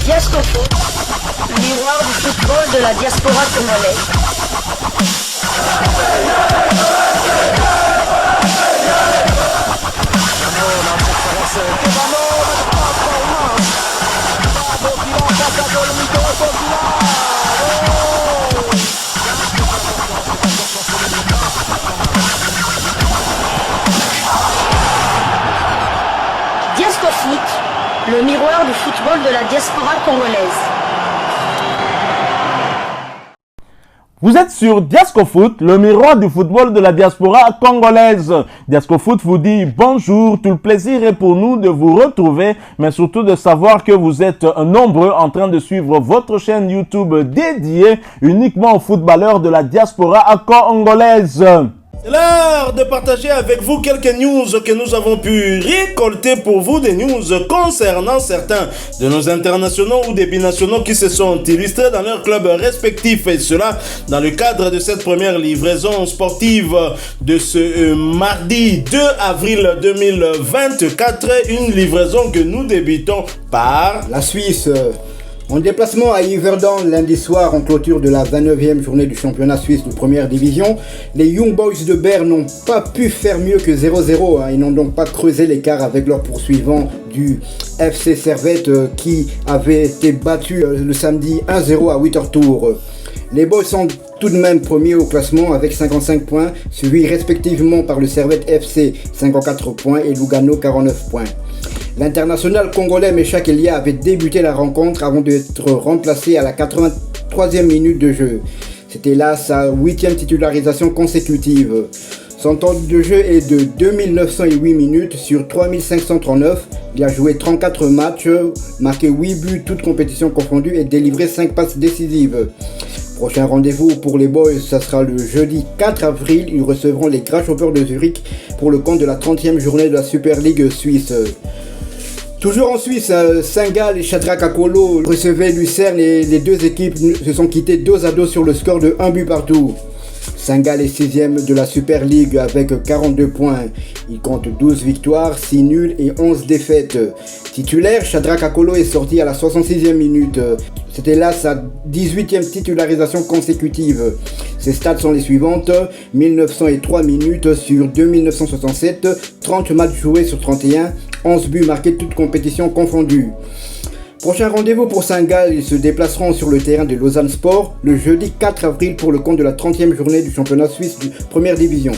Diasco Foot, miroir du football de la diaspora congolaise. Diasco Foot, le miroir du football de la diaspora congolaise. Vous êtes sur Diasco Foot, le miroir du football de la diaspora congolaise. Diasco Foot vous dit bonjour, tout le plaisir est pour nous de vous retrouver, mais surtout de savoir que vous êtes nombreux en train de suivre votre chaîne YouTube dédiée uniquement aux footballeurs de la diaspora congolaise. C'est l'heure de partager avec vous quelques news que nous avons pu récolter pour vous, des news concernant certains de nos internationaux ou des binationaux qui se sont illustrés dans leurs clubs respectifs, et cela dans le cadre de cette première livraison sportive de ce mardi 2 avril 2024, une livraison que nous débutons par la Suisse. En déplacement à Yverdon lundi soir en clôture de la 29e journée du championnat suisse de première division, les Young Boys de Berne n'ont pas pu faire mieux que 0-0. Ils n'ont donc pas creusé l'écart avec leurs poursuivants du FC Servette qui avait été battu le samedi 1-0 à Winterthur. Les Boys sont tout de même premiers au classement avec 55 points, suivis respectivement par le Servette FC 54 points et Lugano 49 points. L'international congolais Meshak Elia avait débuté la rencontre avant d'être remplacé à la 83e minute de jeu. C'était là sa 8e titularisation consécutive. Son temps de jeu est de 2908 minutes sur 3539. Il a joué 34 matchs, marqué 8 buts, toutes compétitions confondues, et délivré 5 passes décisives. Prochain rendez-vous pour les Boys, ça sera le jeudi 4 avril. Ils recevront les Grasshoppers de Zurich pour le compte de la 30e journée de la Super League suisse. Toujours en Suisse, Saint-Gall et Shadrack Akolo recevaient Lucerne et les deux équipes se sont quittées dos à dos sur le score de 1 but partout. Saint-Gall est 6e de la Super League avec 42 points. Il compte 12 victoires, 6 nuls et 11 défaites. Titulaire, Shadrack Akolo est sorti à la 66e minute. C'était là sa 18e titularisation consécutive. Ses stats sont les suivantes: 1903 minutes sur 2967, 30 matchs joués sur 31, 11 buts marqués toutes compétitions confondues. Prochain rendez-vous pour Saint-Gall, ils se déplaceront sur le terrain de Lausanne Sport le jeudi 4 avril pour le compte de la 30e journée du championnat suisse de première division.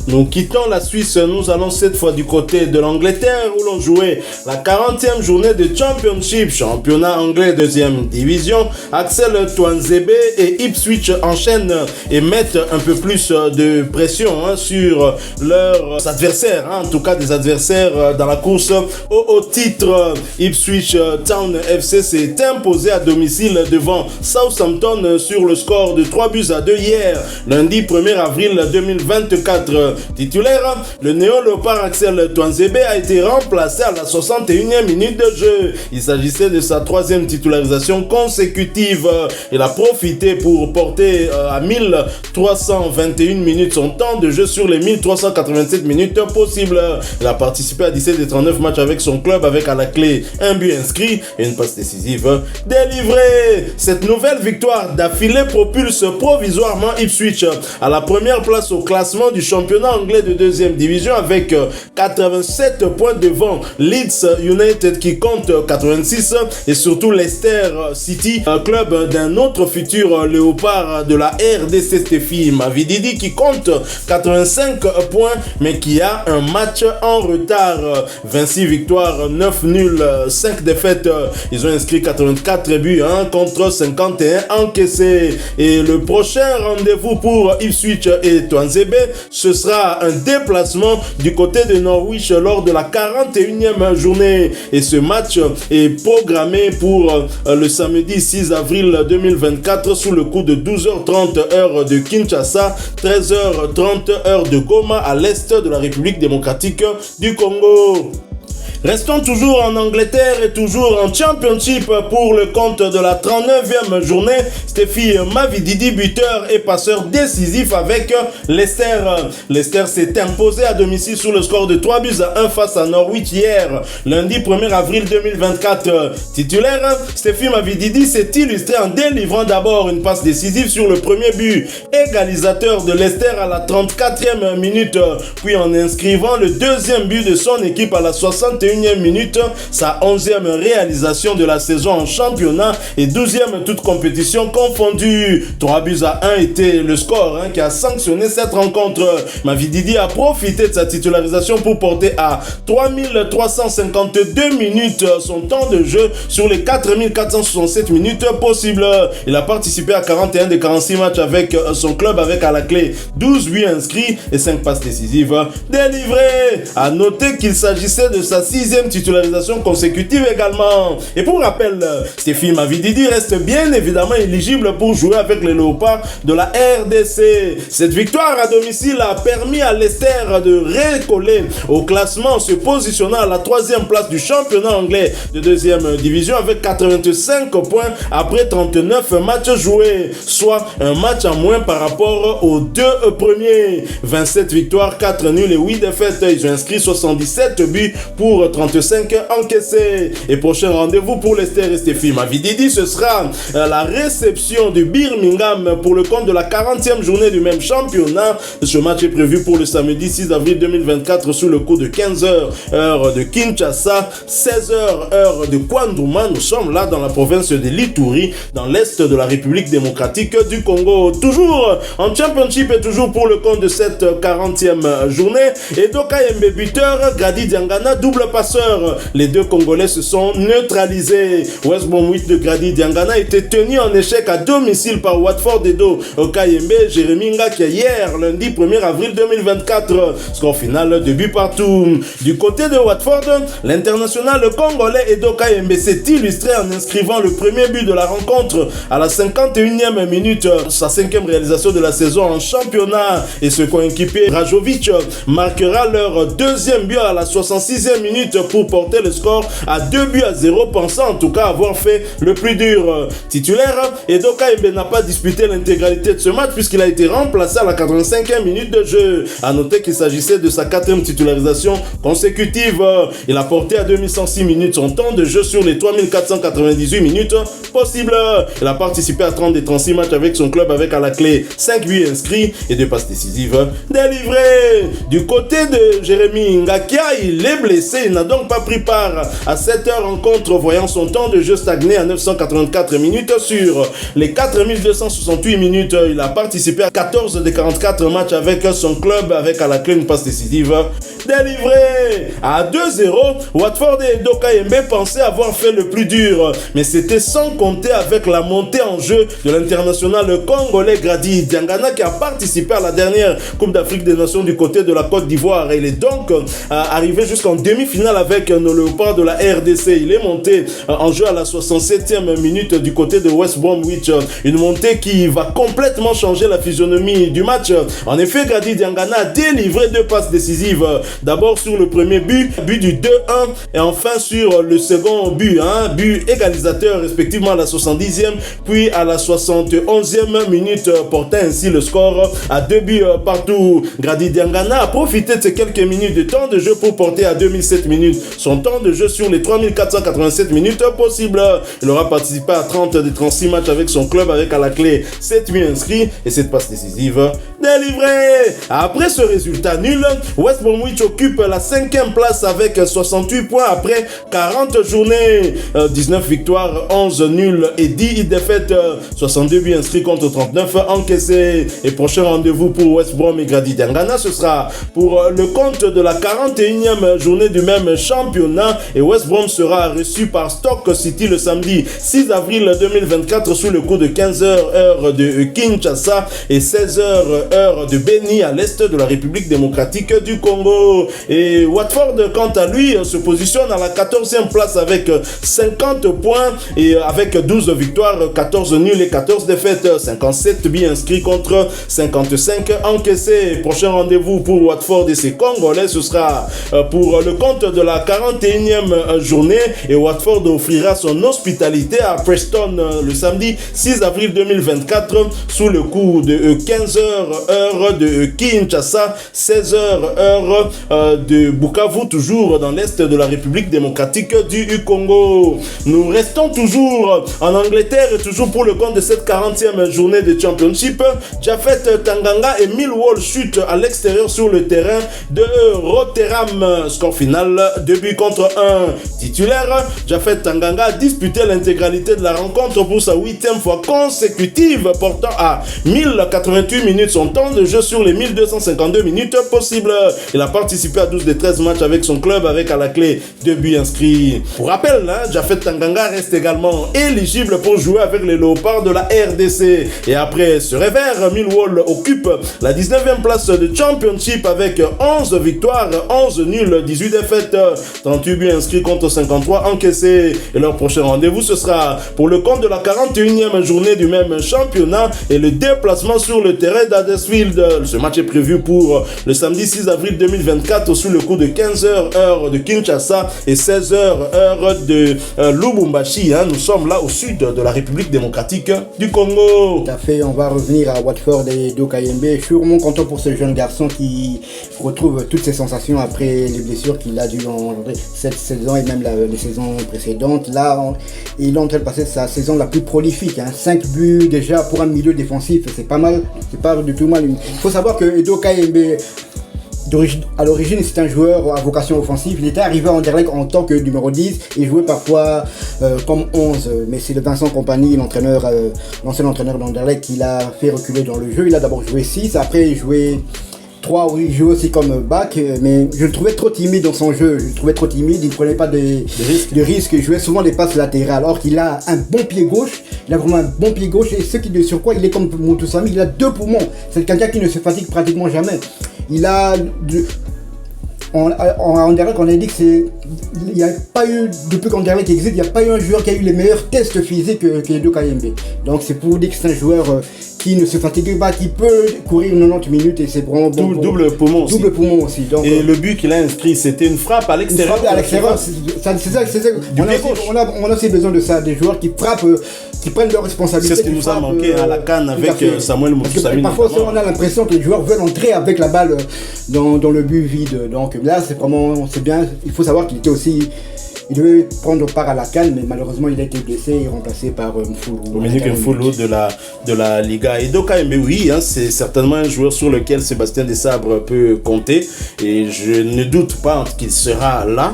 Nous quittons la Suisse, nous allons cette fois du côté de l'Angleterre où l'on jouait la 40e journée de Championship, championnat anglais deuxième division. Axel Tuanzebe et Ipswich enchaînent et mettent un peu plus de pression sur leurs adversaires, en tout cas des adversaires dans la course au titre. Ipswich Town FC s'est imposé à domicile devant Southampton sur le score de 3-2 hier, lundi 1er avril 2024. Titulaire, le néo-léopard Axel Tuanzebe a été remplacé à la 61e minute de jeu. Il s'agissait de sa 3e titularisation consécutive. Il a profité pour porter à 1321 minutes son temps de jeu sur les 1387 minutes possibles. Il a participé à 17 des 39 matchs avec son club, avec à la clé un but inscrit et une passe décisive délivrée. Cette nouvelle victoire d'affilée propulse provisoirement Ipswich à la première place au classement du championnat anglais de deuxième division avec 87 points devant Leeds United qui compte 86 et surtout Leicester City, un club d'un autre futur léopard de la RDC Steffi Mavididi qui compte 85 points mais qui a un match en retard. 26 victoires, 9 nuls, 5 défaites. Ils ont inscrit 84 buts contre 51 encaissés. Et le prochain rendez-vous pour Ipswich et Tuanzebe, ce sera un déplacement du côté de Norwich lors de la 41e journée. Et ce match est programmé pour le samedi 6 avril 2024 sous le coup de 12h30 heure de Kinshasa, 13h30 heure de Goma à l'est de la République démocratique du Congo. Restons toujours en Angleterre et toujours en Championship pour le compte de la 39e journée. Stephy Mavididi, buteur et passeur décisif avec Leicester. Leicester s'est imposé à domicile sur le score de 3-1 face à Norwich hier, lundi 1er avril 2024. Titulaire, Stephy Mavididi s'est illustré en délivrant d'abord une passe décisive sur le premier but, égalisateur de Leicester à la 34e minute, puis en inscrivant le deuxième but de son équipe à la 61e minute, sa 11e réalisation de la saison en championnat et 12e toute compétition confondue. 3-1 était le score qui a sanctionné cette rencontre. Mavididi a profité de sa titularisation pour porter à 3352 minutes son temps de jeu sur les 4467 minutes possibles. Il a participé à 41 des 46 matchs avec son club avec à la clé 12 buts inscrits et 5 passes décisives délivrées. À noter qu'il s'agissait de sa 6e titularisation consécutive également. Et pour rappel, Stephy Mavididi reste bien évidemment éligible pour jouer avec les Léopards de la RDC. Cette victoire à domicile a permis à Leicester de recoller au classement, se positionnant à la 3e place du championnat anglais de 2e division avec 85 points après 39 matchs joués, soit un match en moins par rapport aux deux premiers. 27 victoires, 4 nuls et 8 défaites. Ils ont inscrit 77 buts pour 35 encaissés. Et prochain rendez-vous pour Leicester et Stephy Mavididi, ce sera la réception du Birmingham pour le compte de la 40e journée du même championnat. Ce match est prévu pour le samedi 6 avril 2024 sous le coup de 15h heure de Kinshasa, 16h heure de Kwanduma. Nous sommes là dans la province de l'Ituri, dans l'est de la République démocratique du Congo. Toujours en Championship et toujours pour le compte de cette 40e journée. Edo Kayembe buteur, Grady Diangana double passeur. Les deux Congolais se sont neutralisés. West Bromwich de Grady Diangana était tenu en échec à domicile par Watford. Edo Kayembe, Jérémy Ngakia hier, lundi 1er avril 2024. Score final, 2 buts partout. Du côté de Watford, l'international congolais Edo Kayembe s'est illustré en inscrivant le premier but de la rencontre à la 51e minute. Sa 5e réalisation de la saison en championnat, et ce coéquipier Rajovic marquera leur 2e but à la 66e minute pour porter le score à 2-0, pensant en tout cas avoir fait le plus dur. Titulaire, Edo Kayembe n'a pas disputé l'intégralité de ce match puisqu'il a été remplacé à la 85e minute de jeu. A noter qu'il s'agissait de sa 4e titularisation consécutive. Il a porté à 2106 minutes son temps de jeu sur les 3498 minutes possibles. Il a participé à 30 des 36 matchs avec son club avec à la clé 5 buts inscrits et 2 passes décisives délivrées. Du côté de Jérémy Ngakia, il est blessé. Il n'a donc pas pris part à cette rencontre, voyant son temps de jeu stagner à 984 minutes sur les 4268 minutes. Il a participé à 14 des 44 matchs avec son club avec à la clé une passe décisive délivrée. À 2-0, Watford et Edo Kayembe pensaient avoir fait le plus dur, mais c'était sans compter avec la montée en jeu de l'international congolais Grady Diangana qui a participé à la dernière Coupe d'Afrique des Nations du côté de la Côte d'Ivoire. Il est donc arrivé jusqu'en demi-finale avec nos Léopards de la RDC. Il est monté en jeu à la 67e minute du côté de West Bromwich. Une montée qui va complètement changer la physionomie du match. En effet, Grady Diangana a délivré 2 passes décisives. D'abord sur le premier but du 2-1 et enfin sur le second but, but égalisateur respectivement à la 70e puis à la 71e minute, portant ainsi le score à 2 buts partout. Grady Diangana a profité de ces quelques minutes de temps de jeu pour porter à 2007 minutes son temps de jeu sur les 3487 minutes possibles. Il aura participé à 30 des 36 matchs avec son club avec à la clé 7 buts inscrits et 7 passes décisives délivrées. Après ce résultat nul, West Bromwich occupe la 5e place avec 68 points après 40 journées, 19 victoires, 11 nuls et 10 défaites, 62 buts inscrits contre 39 encaissés. Et prochain rendez-vous pour West Brom et Grady Diangana, ce sera pour le compte de la 41e journée du même championnat, et West Brom sera reçu par Stoke City le samedi 6 avril 2024 sous le coup de 15h heure de Kinshasa et 16h heure de Beni à l'est de la République démocratique du Congo. Et Watford, quant à lui, se positionne à la 14e place avec 50 points et avec 12 victoires, 14 nuls et 14 défaites, 57 buts inscrits contre 55 encaissés. Prochain rendez-vous pour Watford et ses Congolais, ce sera pour le compte de la 41e journée et Watford offrira son hospitalité à Preston le samedi 6 avril 2024 sous le coup de 15h heure de Kinshasa, 16h heure de Bukavu, toujours dans l'est de la République démocratique du Congo. Nous restons toujours en Angleterre et toujours pour le compte de cette 40e journée de Championship. Japhet Tanganga et Millwall chutent à l'extérieur sur le terrain de Rotherham. Score final 2 buts contre 1. Titulaire, Japhet Tanganga a disputé l'intégralité de la rencontre pour sa 8e fois consécutive, portant à 1088 minutes son temps de jeu sur les 1252 minutes possibles. Il a participé à 12 des 13 matchs avec son club avec à la clé 2 buts inscrits. Pour rappel, Japhet Tanganga reste également éligible pour jouer avec les Léopards de la RDC. Et après ce revers, Millwall occupe la 19e place de Championship avec 11 victoires, 11 nuls, 18 défaites, 38 buts inscrits contre 53 encaissés. Et leur prochain rendez-vous, ce sera pour le compte de la 41e journée du même championnat et le déplacement sur le terrain d'Huddersfield. Ce match est prévu pour le samedi 6 avril 2024 sous le coup de 15h heure de Kinshasa et 16h heure de Lubumbashi. Nous sommes là au sud de la République démocratique du Congo. Tout à fait, on va revenir à Watford et Edo Kayembe. Je suis vraiment content pour ce jeune garçon qui retrouve toutes ses sensations après les blessures qu'il a dû engendrer cette saison et même les saisons précédentes. Là, il est en train de passer sa saison la plus prolifique. 5 buts déjà pour un milieu défensif, c'est pas mal, c'est pas du tout mal. Il faut savoir que Edo Kayembe, à l'origine, c'est un joueur à vocation offensive. Il était arrivé à Anderlecht en tant que numéro 10 et jouait parfois comme 11. Mais c'est le Vincent Kompany, l'ancien entraîneur d'Anderlecht, qui l'a fait reculer dans le jeu. Il a d'abord joué 6, après il jouait 3, oui, il jouait aussi comme back, mais je le trouvais trop timide dans son jeu. Je le trouvais trop timide, il ne prenait pas de risques. Il jouait souvent des passes latérales, alors qu'il a un bon pied gauche. Il a vraiment un bon pied gauche et ce qui de surcroît, il est comme Moutoussamy, il a 2 poumons. C'est quelqu'un qui ne se fatigue pratiquement jamais. Il a en Anderlecht, on a dit qu'il n'y a pas eu, depuis qu'Anderlecht existe, il n'y a pas eu un joueur qui a eu les meilleurs tests physiques que Edo Kayembe. Donc c'est pour dire que c'est un joueur qui ne se fatigue pas, qui peut courir 90 minutes et c'est vraiment bon. Double poumon aussi. Double poumon aussi. Donc, et le but qu'il a inscrit, c'était une frappe à l'extérieur. Une frappe à l'extérieur, c'est ça. On a aussi besoin de ça, des joueurs qui frappent, qui prennent leurs responsabilités. C'est ce qui nous a manqué à la CAN avec Samuel Moutoussamy. Parfois on a l'impression que les joueurs veulent entrer avec la balle dans le but vide. Donc là c'est bien. Il faut savoir qu'il était aussi, il devait prendre part à la CAN, mais malheureusement il a été blessé et remplacé par Mfoulou. Dominique Mfoulou de la Liga. Edo Kayembe, oui, c'est certainement un joueur sur lequel Sébastien Desabre peut compter et je ne doute pas qu'il sera là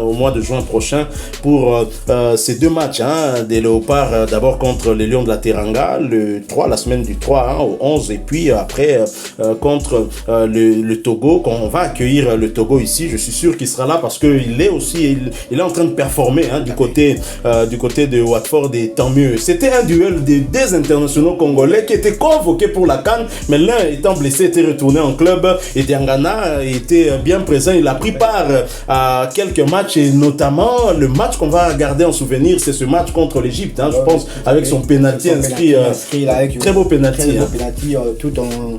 au mois de juin prochain pour ces 2 matchs des Léopards, d'abord contre les Lions de la Teranga le 3, la semaine du 3 au 11 et puis après contre le Togo, qu'on va accueillir le Togo ici. Je suis sûr qu'il sera là parce qu'il est aussi il est en train de performer du côté de Watford et tant mieux. C'était un duel des internationaux congolais qui étaient convoqués pour la CAN, mais l'un étant blessé était retourné en club et Diangana était bien présent. Il a pris part à quelques matchs et notamment le match qu'on va garder en souvenir, c'est ce match contre l'Égypte, je pense, avec son penalty inscrit, très beau penalty. Tout en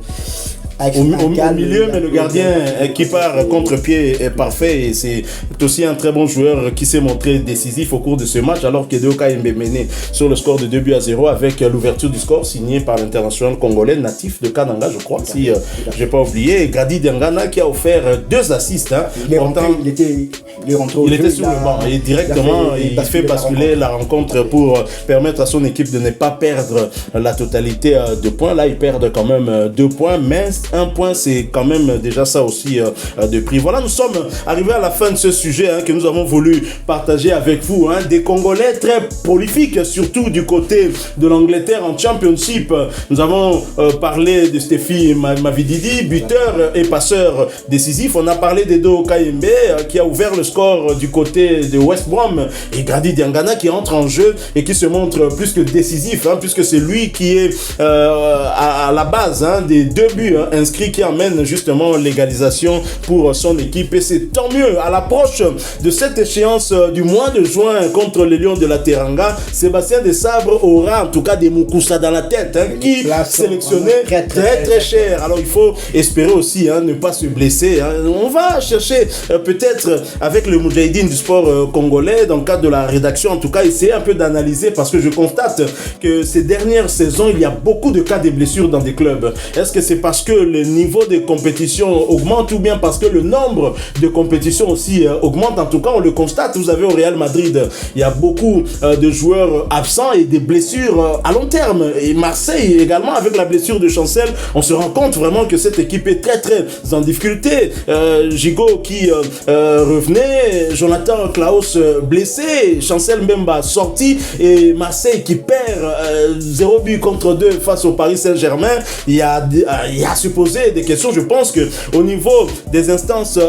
au milieu, mais le gardien qui part contre-pied est parfait et c'est aussi un très bon joueur qui s'est montré décisif au cours de ce match alors qu'Edo Kayembe menait sur le score de 2-0 avec l'ouverture du score signée par l'international congolais natif de Kananga, je crois, si j'ai pas oublié, et Gadi Diangana qui a offert 2 assists. Il était sur le banc et directement il fait basculer la rencontre pour permettre à son équipe de ne pas perdre la totalité de points. Là, ils perdent quand même 2 points, mais 1 point, c'est quand même déjà ça aussi de prix. Voilà, nous sommes arrivés à la fin de ce sujet que nous avons voulu partager avec vous. Des Congolais très prolifiques, surtout du côté de l'Angleterre en Championship. Nous avons parlé de Stéphie Mavididi, buteur et passeur décisif. On a parlé d'Edo Kayembe qui a ouvert le score du côté de West Brom et Gadi Diangana qui entre en jeu et qui se montre plus que décisif puisque c'est lui qui est à la base des 2 buts inscrits qui amènent justement l'égalisation pour son équipe. Et c'est tant mieux. À l'approche de cette échéance du mois de juin contre les Lions de la Teranga, Sébastien Desabre aura en tout cas des Moukusa dans la tête, qui sélectionnait très cher. Alors il faut espérer aussi ne pas se blesser. On va chercher peut-être avec le Moudjahidine du sport congolais, dans le cadre de la rédaction, en tout cas essayer un peu d'analyser, parce que je constate que ces dernières saisons, il y a beaucoup de cas de blessures dans des clubs. Est-ce que c'est parce que le niveau de compétition augmente, ou bien parce que le nombre de compétitions aussi augmente? En tout cas, on le constate. Vous avez au Real Madrid, il y a beaucoup de joueurs absents et des blessures à long terme. Et Marseille également, avec la blessure de Chancel, on se rend compte vraiment que cette équipe est très en difficulté. Gigot qui revenait, Jonathan Klaus blessé, Chancel Mbemba sorti, et Marseille qui perd 0 but contre 2 face au Paris Saint-Germain. Il y a à se poser des questions. Je pense que au niveau des instances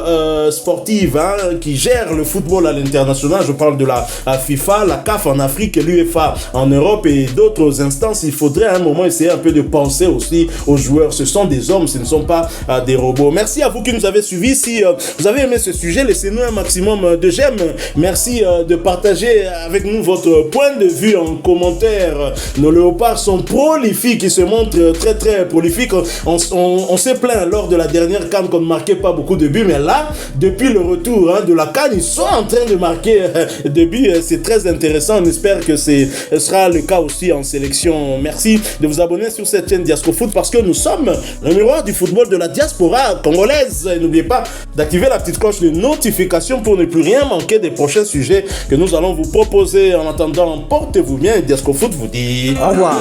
sportives qui gèrent le football à l'international, je parle de la FIFA, la CAF en Afrique, l'UEFA en Europe et d'autres instances, il faudrait à un moment essayer un peu de penser aussi aux joueurs. Ce sont des hommes, ce ne sont pas des robots. Merci à vous qui nous avez suivis. Si vous avez aimé ce sujet, laissez-nous un maximum de j'aime. Merci de partager avec nous votre point de vue en commentaire. Nos léopards sont prolifiques, ils se montrent très prolifiques. On s'est plaint lors de la dernière CAN qu'on ne marquait pas beaucoup de buts, mais là, depuis le retour de la CAN, ils sont en train de marquer des buts. C'est très intéressant. On espère que ce sera le cas aussi en sélection. Merci de vous abonner sur cette chaîne Diascofoot, parce que nous sommes le miroir du football de la diaspora congolaise. Et n'oubliez pas d'activer la petite cloche de notification pour ne plus rien manquer des prochains sujets que nous allons vous proposer. En attendant, portez-vous bien, et Diascofoot vous dit au revoir.